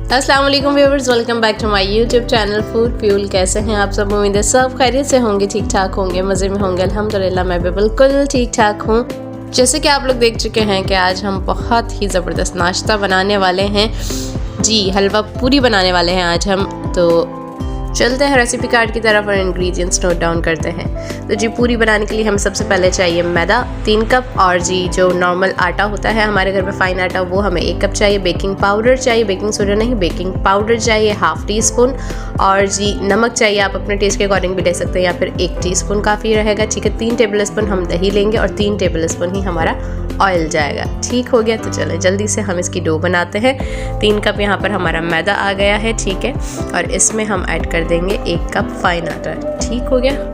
अस्सलाम वालेकुम viewers, welcome back to my YouTube channel food fuel. कैसे हैं आप सब? उम्मीद है सब खैरियत से होंगे, ठीक ठाक होंगे, मज़े में होंगे। अल्हम्दुलिल्लाह मैं भी बिल्कुल ठीक ठाक हूँ। जैसे कि आप लोग देख चुके हैं कि आज हम बहुत ही ज़बरदस्त नाश्ता बनाने वाले हैं जी, हलवा पूरी बनाने वाले हैं आज हम। तो चलते हैं रेसिपी कार्ड की तरफ और इंग्रेडिएंट्स नोट डाउन करते हैं। तो जी पूरी बनाने के लिए हमें सबसे पहले चाहिए मैदा 3 कप, और जी जो नॉर्मल आटा होता है हमारे घर में फ़ाइन आटा, वो हमें 1 कप चाहिए। बेकिंग पाउडर चाहिए, बेकिंग सोडा नहीं, बेकिंग पाउडर चाहिए ½ टीस्पून। और जी नमक चाहिए, आप अपने टेस्ट के अकॉर्डिंग भी ले सकते हैं या फिर 1 टीस्पून काफ़ी रहेगा, ठीक है। 3 टेबल स्पून हम दही लेंगे और 3 टेबल स्पून ही हमारा ऑयल जाएगा, ठीक हो गया। तो चलें जल्दी से हम इसकी डो बनाते हैं। 3 कप यहाँ पर हमारा मैदा आ गया है, ठीक है, और इसमें हम ऐड कर देंगे 1 कप फाइन आटा, ठीक हो गया।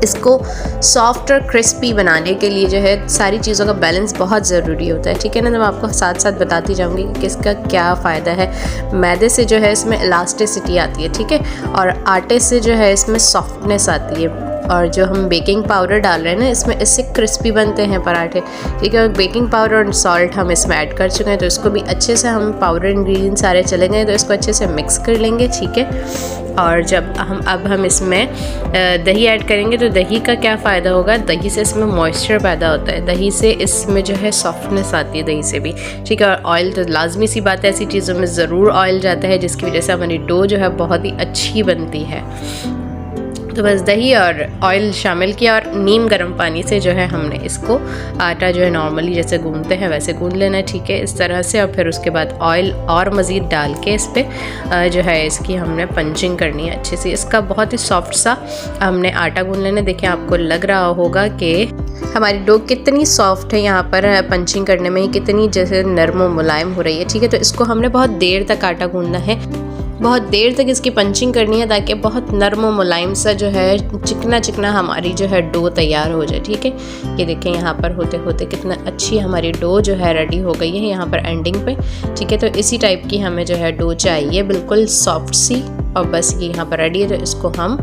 इसको सॉफ्ट और क्रिस्पी बनाने के लिए जो है सारी चीज़ों का बैलेंस बहुत ज़रूरी होता है, ठीक है ना। तो मैं आपको साथ साथ बताती जाऊंगी कि इसका क्या फ़ायदा है। मैदे से जो है इसमें इलास्टिसिटी आती है, ठीक है, और आटे से जो है इसमें सॉफ्टनेस आती है। और जो हम बेकिंग पाउडर डाल रहे हैं ना इसमें, इससे क्रिस्पी बनते हैं पराठे, ठीक है। और बेकिंग पाउडर और सॉल्ट हम इसमें ऐड कर चुके हैं, तो इसको भी अच्छे से हम पाउडर इंग्रेडिएंट सारे चले गए तो इसको अच्छे से मिक्स कर लेंगे, ठीक है। और जब हम इसमें दही ऐड करेंगे तो दही का क्या फ़ायदा होगा, दही से इसमें मॉइस्चर पैदा होता है, दही से इसमें जो है सॉफ्टनेस आती है दही से भी, ठीक है। और ऑयल तो लाजमी सी बात है, ऐसी चीज़ों में ज़रूर ऑयल जाता है जिसकी वजह से हमारी डो जो है बहुत ही अच्छी बनती है। तो बस दही और ऑयल शामिल किया और नीम गर्म पानी से जो है हमने इसको आटा जो है नॉर्मली जैसे गूंदते हैं वैसे गूंद लेना है, ठीक है, इस तरह से। और फिर उसके बाद ऑयल और मज़ीद डाल के इस पर जो है इसकी हमने पंचिंग करनी है अच्छे से। इसका बहुत ही सॉफ्ट सा हमने आटा गूंद लेना। देखिए आपको लग रहा होगा कि हमारी डो कितनी सॉफ्ट है, यहाँ पर पंचिंग करने में ही कितनी जैसे नरम और मुलायम हो रही है, ठीक है। तो इसको हमने बहुत देर तक आटा गूंदना है, बहुत देर तक इसकी पंचिंग करनी है ताकि बहुत नरम और मुलायम सा जो है चिकना चिकना हमारी जो है डो तैयार हो जाए, ठीक है। ये देखें यहाँ पर होते होते कितना अच्छी हमारी डो जो है रेडी हो गई है यहाँ पर एंडिंग पे, ठीक है। तो इसी टाइप की हमें जो है डो चाहिए, बिल्कुल सॉफ्ट सी, और बस ये यहाँ पर रेडी है। तो इसको हम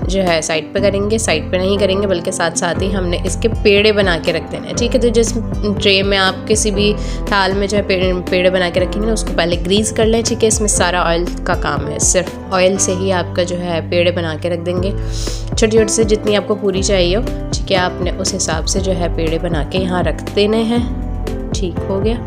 जो है साइड पे करेंगे, साइड पे नहीं करेंगे बल्कि साथ साथ ही हमने इसके पेड़े बना के रख देने हैं, ठीक है। तो जिस ट्रे में आप किसी भी थाल में जो है पेड़े बना के रखेंगे ना उसको पहले ग्रीस कर लें, ठीक है। इसमें सारा ऑयल का काम है, सिर्फ ऑयल से ही आपका जो है पेड़े बना के रख देंगे छोटी छोटी से, जितनी आपको पूरी चाहिए हो, ठीक है। आपने उस हिसाब से जो है पेड़े बना के यहाँ रख देने हैं, ठीक हो गया।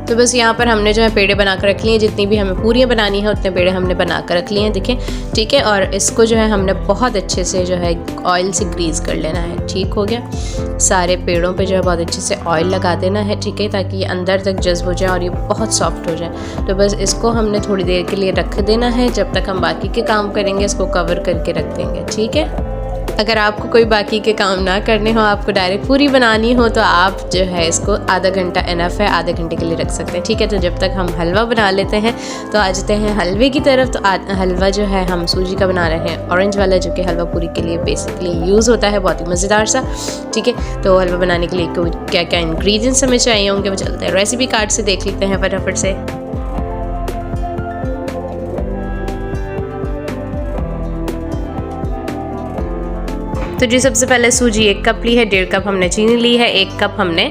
तो बस यहाँ पर हमने जो है पेड़े बना कर रख लिए हैं, जितनी भी हमें पूरियाँ बनानी है उतने पेड़े हमने बना कर रख लिए हैं, देखें, ठीक है। और इसको जो है हमने बहुत अच्छे से जो है ऑयल से ग्रीस कर लेना है, ठीक हो गया। सारे पेड़ों पे जो है बहुत अच्छे से ऑयल लगा देना है, ठीक है, ताकि ये अंदर तक जज्ब हो जाए और ये बहुत सॉफ्ट हो जाए। तो बस इसको हमने थोड़ी देर के लिए रख देना है, जब तक हम बाकी के काम करेंगे इसको कवर करके रख देंगे, ठीक है। अगर आपको कोई बाकी के काम ना करने हो, आपको डायरेक्ट पूरी बनानी हो, तो आप जो है इसको आधा घंटा इनफ है, आधे घंटे के लिए रख सकते हैं, ठीक है। तो जब तक हम हलवा बना लेते हैं तो आ जाते हैं हलवे की तरफ। तो हलवा जो है हम सूजी का बना रहे हैं, ऑरेंज वाला, जो कि हलवा पूरी के लिए बेसिकली यूज़ होता है, बहुत ही मज़ेदार सा, ठीक है। तो हलवा बनाने के लिए क्या क्या इंग्रेडिएंट्स हमें चाहिए होंगे वो चलते हैं रेसिपी कार्ड से देख लेते हैं फटाफट से। तो जी सबसे पहले सूजी 1 कप ली है, 1.5 कप हमने चीनी ली है, 1 कप हमने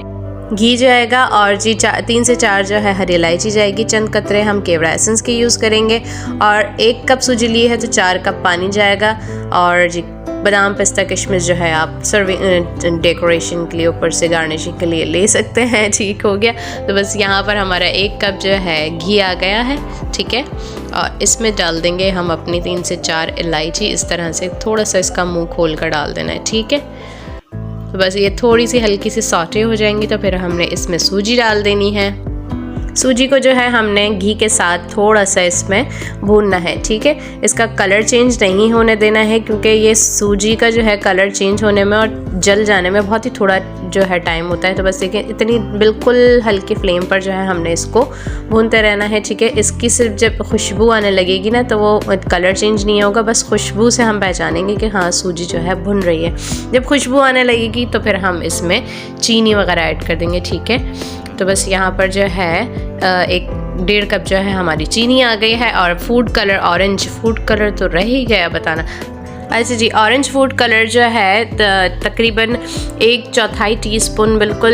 घी जाएगा, और जी 3 से 4 जो है हरी इलायची जाएगी, चंद कतरे हम केवड़ा एसेंस के यूज़ करेंगे, और 1 कप सूजी ली है तो 4 कप पानी जाएगा। और जी बादाम पिस्ता किशमिश जो है आप सर्विंग डेकोरेशन के लिए ऊपर से गार्निशिंग के लिए ले सकते हैं, ठीक हो गया। तो बस यहाँ पर हमारा 1 कप जो है घी आ गया है, ठीक है। और इसमें डाल देंगे हम अपनी 3 से 4 इलायची, इस तरह से थोड़ा सा इसका मुंह खोल कर डाल देना है, ठीक है। तो बस ये थोड़ी सी हल्की सी सॉटे हो जाएंगी तो फिर हमने इसमें सूजी डाल देनी है, सूजी को जो है हमने घी के साथ थोड़ा सा इसमें भूनना है, ठीक है। इसका कलर चेंज नहीं होने देना है, क्योंकि ये सूजी का जो है कलर चेंज होने में और जल जाने में बहुत ही थोड़ा जो है टाइम होता है। तो बस देखिए इतनी बिल्कुल हल्की फ्लेम पर जो है हमने इसको भूनते रहना है, ठीक है। इसकी सिर्फ जब खुशबू आने लगेगी ना तो वो कलर चेंज नहीं होगा, बस खुशबू से हम पहचानेंगे कि हाँ सूजी जो है भुन रही है। जब खुशबू आने लगेगी तो फिर हम इसमें चीनी वगैरह ऐड कर देंगे, ठीक है। तो बस यहाँ पर जो है 1.5 कप जो है हमारी चीनी आ गई है। और food colour, orange food colour तो रह ही गया बताना। अच्छा जी, ऑरेंज फूड कलर जो है तकरीबन 1/4 टीस्पून बिल्कुल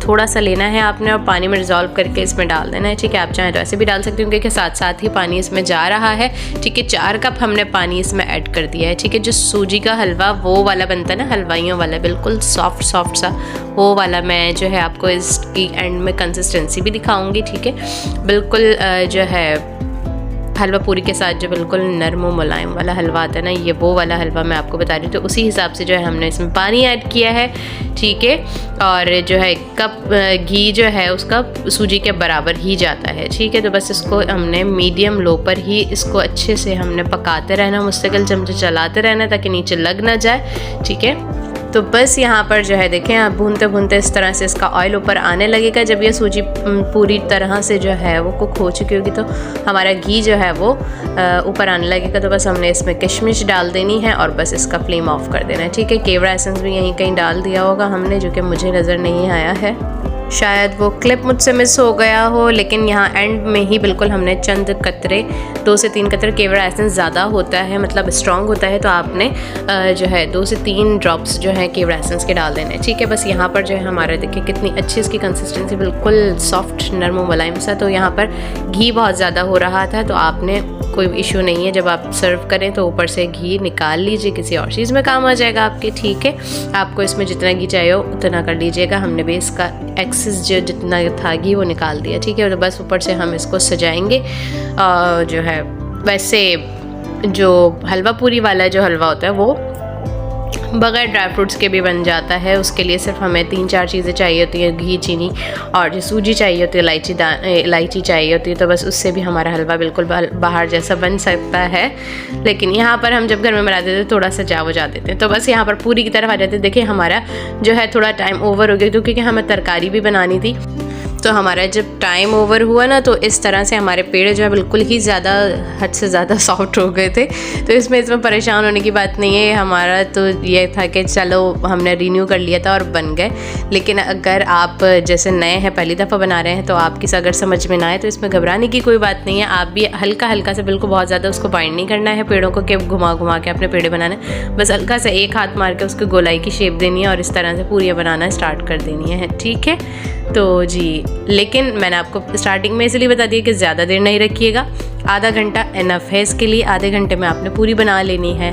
थोड़ा सा लेना है आपने, और पानी में डिज़ोल्व करके इसमें डाल देना है, ठीक है। आप चाहें तो ऐसे भी डाल सकते होंगे कि साथ साथ ही पानी इसमें जा रहा है, ठीक है। 4 कप हमने पानी इसमें ऐड कर दिया है, ठीक है। जो सूजी का हलवा वो वाला बनता है ना, हलवाइयों वाला, बिल्कुल सॉफ्ट सॉफ्ट सा वो वाला मैं जो है आपको इसकी एंड में कंसिस्टेंसी भी दिखाऊंगी, ठीक है। बिल्कुल जो है हलवा पूरी के साथ जो बिल्कुल नरम और मुलायम वाला हलवा आता है ना, ये वो वाला हलवा मैं आपको बता रही हूँ। तो उसी हिसाब से जो है हमने इसमें पानी ऐड किया है, ठीक है। और जो है कप घी जो है उसका सूजी के बराबर ही जाता है, ठीक है। तो बस इसको हमने मीडियम लो पर ही इसको अच्छे से हमने पकाते रहना, मुस्तकिल चमचे चलाते रहना ताकि नीचे लग ना जाए, ठीक है। तो बस यहाँ पर जो है देखें आप भूनते भूनते इस तरह से इसका ऑयल ऊपर आने लगेगा। जब ये सूजी पूरी तरह से जो है वो कुक हो चुकी होगी तो हमारा घी जो है वो ऊपर आने लगेगा। तो बस हमने इसमें किशमिश डाल देनी है और बस इसका फ्लेम ऑफ कर देना है, ठीक है। केवड़ा एसेंस भी यहीं कहीं डाल दिया होगा हमने, जो कि मुझे नज़र नहीं आया है, शायद वो क्लिप मुझसे मिस हो गया हो। लेकिन यहाँ एंड में ही बिल्कुल हमने चंद कतरे, 2 से 3 कतरे, केवड़ा एसेंस ज़्यादा होता है मतलब स्ट्रॉन्ग होता है, तो आपने जो है 2 से 3 ड्रॉप्स जो है केवड़ा एसेंस के डाल देने, ठीक है। बस यहाँ पर जो है हमारा देखिए कितनी अच्छी इसकी कंसिस्टेंसी, बिल्कुल सॉफ्ट नरम मुलायम सा। तो यहाँ पर घी बहुत ज़्यादा हो रहा था, तो आपने कोई इशू नहीं है, जब आप सर्व करें तो ऊपर से घी निकाल लीजिए, किसी और चीज़ में काम आ जाएगा आपके, ठीक है। आपको इसमें जितना घी चाहिए हो उतना कर लीजिएगा। हमने भी इसका एक्सेस जो जितना था घी वो निकाल दिया, ठीक है। तो बस ऊपर से हम इसको सजाएंगे। जो है वैसे जो हलवा पूरी वाला जो हलवा होता है वो बगैर ड्राई फ्रूट्स के भी बन जाता है। उसके लिए सिर्फ हमें 3-4 चीज़ें चाहिए होती हैं, घी, चीनी और जो सूजी चाहिए होती है, इलायची चाहिए होती है। तो बस उससे भी हमारा हलवा बिल्कुल बाहर जैसा बन सकता है। लेकिन यहाँ पर हम जब घर में बनाते थे थोड़ा सा जा देते हैं। तो बस यहाँ पर पूरी की तरफ आ जाते हैं। देखिए हमारा जो है थोड़ा टाइम ओवर हो गया, क्योंकि हमें तरकारी भी बनानी थी। तो हमारा जब टाइम ओवर हुआ ना तो इस तरह से हमारे पेड़ जो है बिल्कुल ही ज़्यादा हद से ज़्यादा सॉफ्ट हो गए थे। तो इसमें परेशान होने की बात नहीं है। हमारा तो ये था कि चलो हमने रिन्यू कर लिया था और बन गए। लेकिन अगर आप जैसे नए हैं, पहली दफ़ा बना रहे हैं, तो आपकी अगर समझ में ना आए तो इसमें घबराने की कोई बात नहीं है। आप भी हल्का हल्का से, बिल्कुल बहुत ज़्यादा उसको बाइंड नहीं करना है पेड़ों को कि घुमा घुमा के अपने पेड़े बनाने, बस हल्का सा एक हाथ मार के उसको गोलाई की शेप देनी है और इस तरह से पूरियाँ बनाना स्टार्ट कर देनी है, ठीक है। तो जी, लेकिन मैंने आपको स्टार्टिंग में इसलिए बता दिया कि ज़्यादा देर नहीं रखिएगा, आधा घंटा इनफ है इसके लिए। आधे घंटे में आपने पूरी बना लेनी है।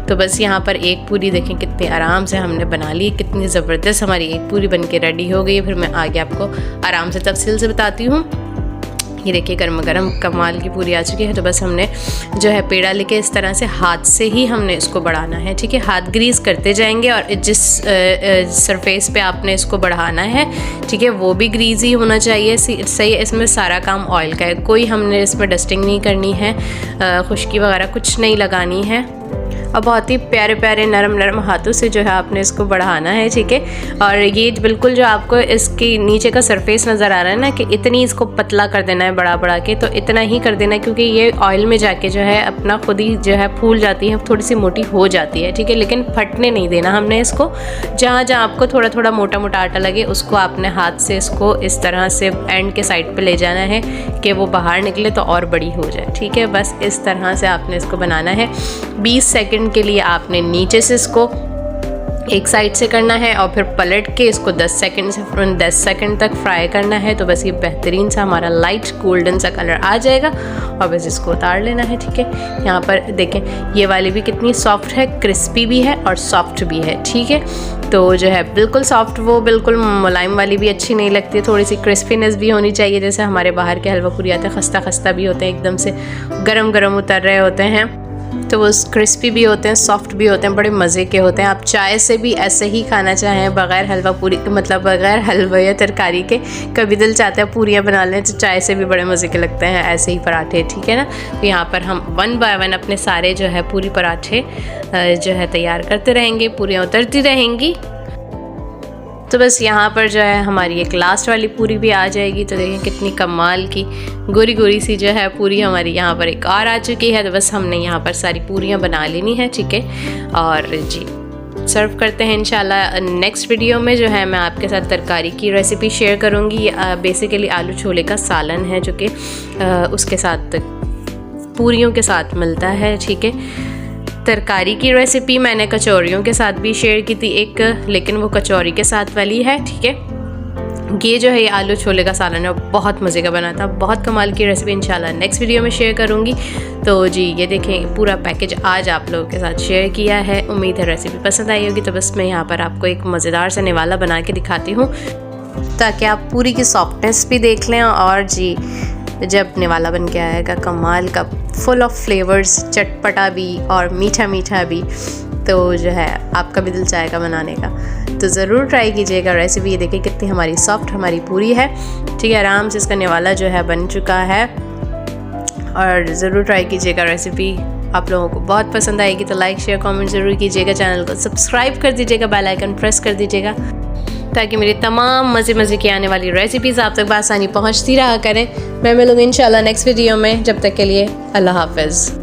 तो बस यहाँ पर एक पूरी देखें कितनी आराम से हमने बना ली, कितनी ज़बरदस्त हमारी एक पूरी बन के रेडी हो गई है। फिर मैं आगे आपको आराम से तफसील से बताती हूँ। ये देखिए गर्म गरम कमाल की पूरी आ चुकी है। तो बस हमने जो है पेड़ा लेके इस तरह से हाथ से ही हमने इसको बढ़ाना है, ठीक है। हाथ ग्रीस करते जाएंगे और जिस सरफेस पे आपने इसको बढ़ाना है, ठीक है, वो भी ग्रीस ही होना चाहिए। सही, इसमें सारा काम ऑयल का है, कोई हमने इसमें डस्टिंग नहीं करनी है, खुश्की वगैरह कुछ नहीं लगानी है। और बहुत ही प्यारे प्यारे नरम नरम हाथों से जो है आपने इसको बढ़ाना है, ठीक है। और ये बिल्कुल जो आपको इसकी नीचे का सरफेस नज़र आ रहा है ना, कि इतनी इसको पतला कर देना है, बड़ा बड़ा के, तो इतना ही कर देना है, क्योंकि ये ऑयल में जाके जो है अपना खुद ही जो है फूल जाती है, थोड़ी सी मोटी हो जाती है, ठीक है। लेकिन फटने नहीं देना हमने इसको। जहाँ जहाँ आपको थोड़ा थोड़ा मोटा मोटा आटा लगे उसको आपने हाथ से इसको इस तरह से एंड के साइड पर ले जाना है कि वो बाहर निकले तो और बड़ी हो जाए, ठीक है। बस इस तरह से आपने इसको बनाना है। 20 सेकंड के लिए आपने नीचे से इसको एक साइड से करना है और फिर पलट के इसको 10 सेकंड तक फ्राई करना है। तो बस ये बेहतरीन सा हमारा लाइट गोल्डन सा कलर आ जाएगा और बस इसको उतार लेना है, ठीक है। यहाँ पर देखें ये वाली भी कितनी सॉफ्ट है, क्रिस्पी भी है और सॉफ्ट भी है, ठीक है। तो जो है बिल्कुल सॉफ्ट, वो बिल्कुल मुलायम वाली भी अच्छी नहीं लगती, थोड़ी सी क्रिस्पीनेस भी होनी चाहिए। जैसे हमारे बाहर के हलवा पूरी आते हैं, खस्ता खस्ता भी होते हैं, एकदम से गरम गरम उतर रहे होते हैं। तो वो क्रिस्पी भी होते हैं, सॉफ्ट भी होते हैं, बड़े मज़े के होते हैं। आप चाय से भी ऐसे ही खाना चाहें, बग़ैर हलवा पूरी, मतलब बग़ैर हलवा या तरकारी के, कभी दिल चाहता है पूरियाँ बना लें तो चाय से भी बड़े मज़े के लगते हैं ऐसे ही पराठे, ठीक है ना। तो यहाँ पर हम 1 बाय 1 अपने सारे जो है पूरी पराठे जो है तैयार करते रहेंगे, पूरियाँ उतरती रहेंगी। तो बस यहाँ पर जो है हमारी एक लास्ट वाली पूरी भी आ जाएगी। तो देखें कितनी कमाल की गोरी गोरी सी जो है पूरी हमारी यहाँ पर एक और आ चुकी है। तो बस हमने यहाँ पर सारी पूरियाँ बना लेनी है, ठीक है। और जी सर्व करते हैं इंशाल्लाह। नेक्स्ट वीडियो में जो है मैं आपके साथ तरकारी की रेसिपी शेयर करूँगी। बेसिकली आलू छोले का सालन है जो कि उसके साथ पूरियों के साथ मिलता है, ठीक है। तरकारी की रेसिपी मैंने कचौरियों के साथ भी शेयर की थी एक, लेकिन वो कचौरी के साथ वाली है, ठीक है। ये जो है ये आलू छोले का सालन है, बहुत मज़े का बना था, बहुत कमाल की रेसिपी इंशाल्लाह नेक्स्ट वीडियो में शेयर करूँगी। तो जी ये देखें पूरा पैकेज आज आप लोगों के साथ शेयर किया है। उम्मीद है रेसिपी पसंद आई होगी। तो बस मैं यहाँ पर आपको एक मज़ेदार सा निवाला बना के दिखाती हूँ ताकि आप पूरी की सॉफ्टनेस भी देख लें। और जी जब निवाला बन के आएगा कमाल का, फुल ऑफ फ्लेवर्स, चटपटा भी और मीठा मीठा भी, तो जो है आपका भी दिल चाहेगा बनाने का। तो ज़रूर ट्राई कीजिएगा रेसिपी। ये देखिए कितनी हमारी सॉफ्ट हमारी पूरी है, ठीक है। आराम से इसका निवाला जो है बन चुका है। और ज़रूर ट्राई कीजिएगा रेसिपी, आप लोगों को बहुत पसंद आएगी। तो लाइक शेयर कमेंट ज़रूर कीजिएगा, चैनल को सब्सक्राइब कर दीजिएगा, बेल आइकन प्रेस कर दीजिएगा ताकि मेरी तमाम मज़े की आने वाली रेसिपीज़ आप तक बआसानी पहुंचती रहा करें। मैं मिलूँगी इंशाल्लाह नेक्स्ट वीडियो में। जब तक के लिए अल्लाह हाफ़िज़।